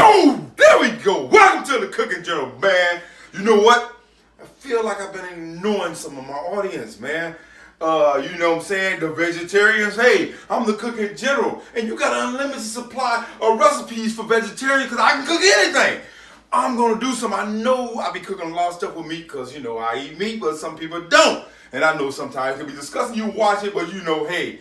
Oh, there we go. Welcome to the Cooking Journal, man. You know what? I feel like I've been ignoring some of my audience, man. You know what I'm saying? The vegetarians. Hey, I'm the Cooking General, and you got an unlimited supply of recipes for vegetarians because I can cook anything. I'm gonna do some. I know I be cooking a lot of stuff with meat because you know I eat meat, but some people don't. And I know sometimes it can be disgusting. You watch it, but you know, hey.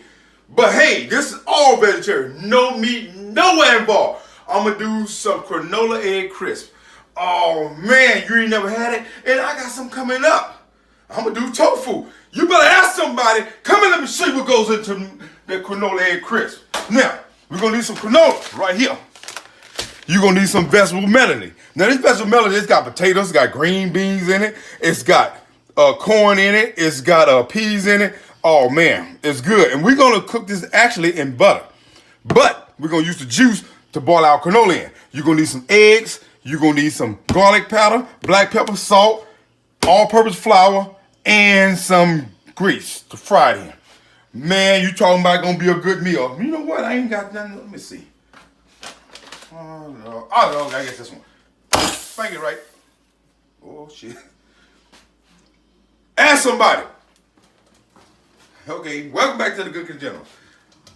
But hey, this is all vegetarian. No meat, nowhere involved. I'm gonna do some granola egg crisp. Oh man, you ain't never had it? And I got some coming up. I'm gonna do tofu. You better ask somebody. Come and let me show you what goes into the granola egg crisp. Now, we're gonna need some granola right here. You're gonna need some vegetable melody. Now this vegetable melody, it's got potatoes, it's got green beans in it, it's got corn in it, it's got peas in it. Oh man, it's good. And we're gonna cook this actually in butter. But we're gonna use the juice to boil our granola in. You're gonna need some eggs, you're gonna need some garlic powder, black pepper, salt, all-purpose flour, and some grease to fry it in. Man, you talking about gonna be a good meal. You know what? I ain't got nothing. Let me see. Oh no, I guess this one. Thank you, right? Oh shit. Ask somebody. Okay, welcome back to the Cooking General.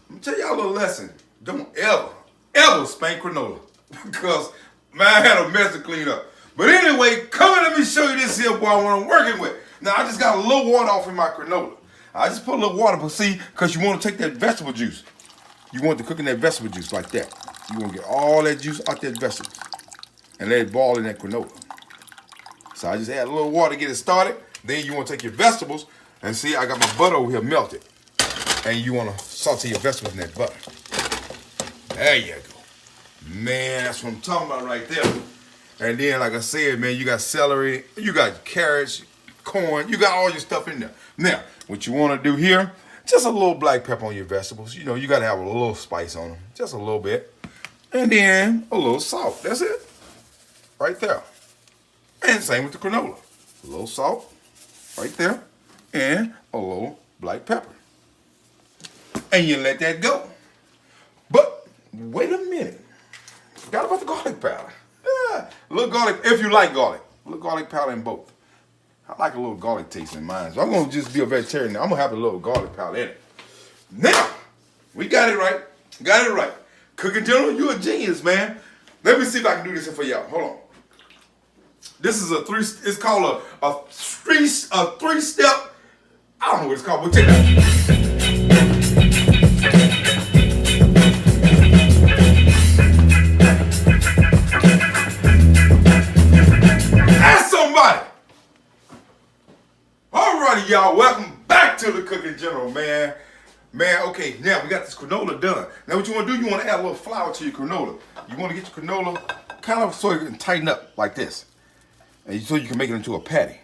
I'm gonna tell y'all a little lesson. Don't ever spank granola. Because, man, I had a mess to clean up. But anyway, come and let me show you this here boy what I'm working with. Now, I just got a little water off in my granola. I just put a little water, but see, because you want to take that vegetable juice. You want to cook in that vegetable juice like that. You want to get all that juice out that vegetables. And let it boil in that granola. So I just add a little water to get it started. Then you want to take your vegetables. And see, I got my butter over here melted. And you want to saute your vegetables in that butter. There you go. Man, that's what I'm talking about right there. And then, like I said, man, you got celery, you got carrots, corn, you got all your stuff in there. Now, what you want to do here, just a little black pepper on your vegetables. You know, you got to have a little spice on them. Just a little bit. And then a little salt. That's it. Right there. And same with the granola. A little salt right there. And a little black pepper. And you let that go. But wait a minute. Forgot about the garlic powder. Yeah, a little garlic, if you like garlic. A little garlic powder in both. I like a little garlic taste in mine. So I'm going to just be a vegetarian now. I'm going to have a little garlic powder in it. Now, we got it right. Got it right. Cooking General, you a genius, man. Let me see if I can do this for y'all. Hold on. This is it's called a three-step, I don't know what it's called, but check it out. Ask somebody. Alrighty, y'all, welcome back to the Cooking General, man. Man, okay, now we got this granola done. Now what you want to do, you want to add a little flour to your granola. You want to get your granola kind of so it can tighten up like this. And so you can make it into a patty.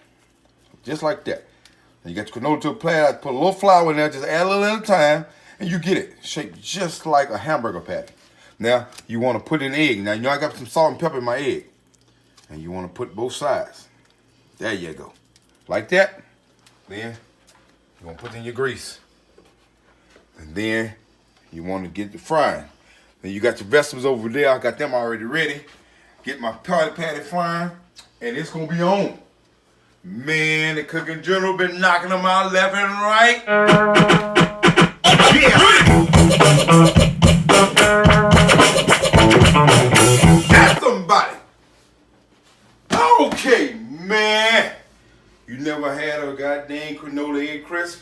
Just like that. And you got your granola to a plate, put a little flour in there, just add a little at a time, and you get it shaped just like a hamburger patty. Now, you want to put in egg. Now, you know I got some salt and pepper in my egg. And you want to put both sides. There you go. Like that. Then, you want to put in your grease. And then, you want to get the frying. Then you got your vegetables over there. I got them already ready. Get my patty frying. And it's going to be on. Man, the Cooking General been knocking them out left and right. Yeah. That's somebody. Okay, man. You never had a goddamn granola egg crisp?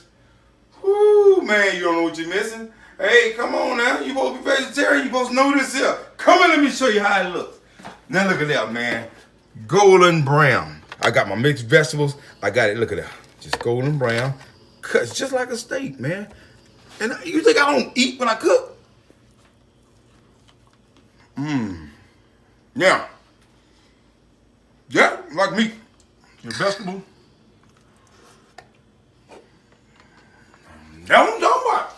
Whoo, man, you don't know what you're missing. Hey, come on now. You supposed to be vegetarian. You supposed to know this here. Come on, let me show you how it looks. Now look at that, man. Golden brown. I got my mixed vegetables. I got it, look at that. Just golden brown. Cuts just like a steak, man. And you think I don't eat when I cook? Now, yeah, like meat. Your vegetable. That's what I'm talking about.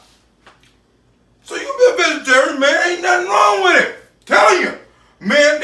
So you be a vegetarian, man. Ain't nothing wrong with it. Telling you. Man,